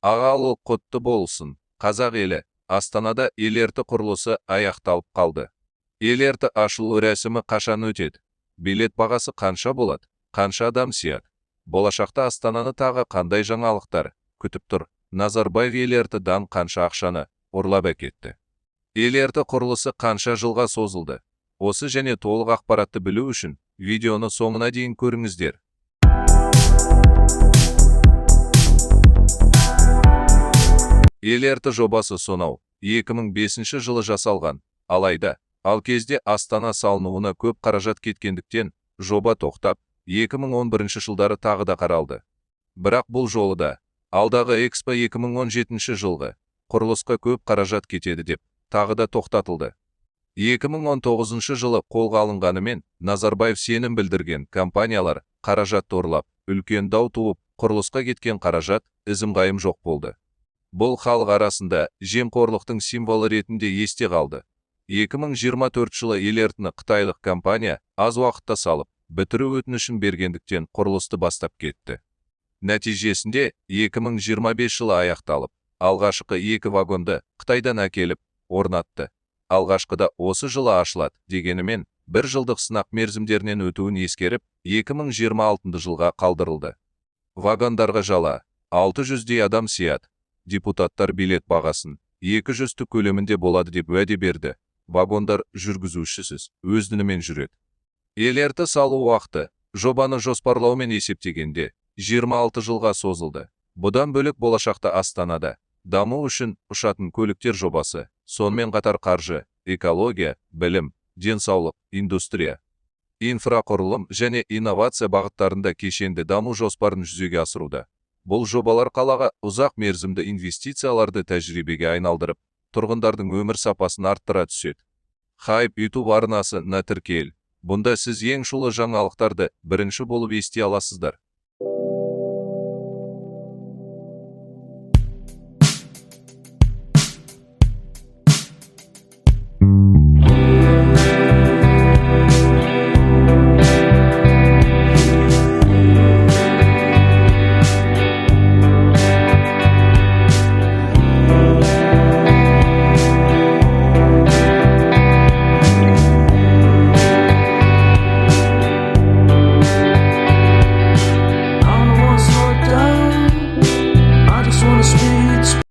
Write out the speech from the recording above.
Ағалық құтты болсын, қазақ елі. Астанада ел-ерті құрылысы аяқталып қалды. Ел-ерті ашылу рәсімі қашан өтеді? Билет бағасы қанша болады? Қанша адам сияды? Болашақта Астананы тағы қандай жаңалықтар күтіп тұр? Назарбаев ел-ертідан қанша ақшаны ұрлап әкетті? Ел-ерті құрылысы қанша жылға созылды? Осы және толық ақпаратты білу үшін видеоны соңына дейін көріңіздер. Ел-ерті жобасы сонау 2005 жылы жасалған, алайда ал кезде Астана салынуына көп қаражат кеткендіктен жоба тоқтап, 2011 жылдары тағы да қаралды. Бірақ бұл жолы да алдағы Экспо 2017 жылғы құрылысқа көп қаражат кетеді деп тағы да тоқтатылды. 2019 жылы қолға алынғанымен Назарбаев сенім білдірген компаниялар қаражатты ұрлап, үлкен дау туып, құрылысқа кеткен қаражат ізім-ғайым жоқ болды. Бұл халық арасында жемқорлықтың символы ретінде есте қалды. 2024 жылы ел-ертіні қытайлық компания аз уақытта салып, бітіру өтінішін бергендіктен құрылысты бастап кетті. Нәтижесінде 2025 жылы аяқталып, алғашқы 2 вагонды Қытайдан әкеліп орнатты. Алғашқыда осы жылы ашылады дегенімен, 1 жылдық сынақ мерзімдерінен өтуін ескеріп, 2026 жылға қалдырылды. Вагондарға жала 600-дей адам сияды. Депутаттар билет бағасын 200 көлемінде болады деп уәде берді. Вагондар жүргізушісіз өз дінімен жүреді. Ел-ерті салу уақыты жобаны жоспарлаумен есептегенде 26 жылға созылды. Бұдан бөлек болашақта Астанада даму үшін ұшатын көліктер жобасы, сонымен қатар қаржы, экология, білім, денсаулық, индустрия, инфрақұрылым және инновация бағыттарында кешенді даму жоспарын жүзеге асыруда. Бұл жобалар қалаға ұзақ мерзімді инвестицияларды тәжірибеге айналдырып, тұрғындардың өмір сапасын арттыра түседі. Хайп YouTube арнасына тіркел. Бұнда сіз ең шулы жаңалықтарды бірінші болып ести аласыздар.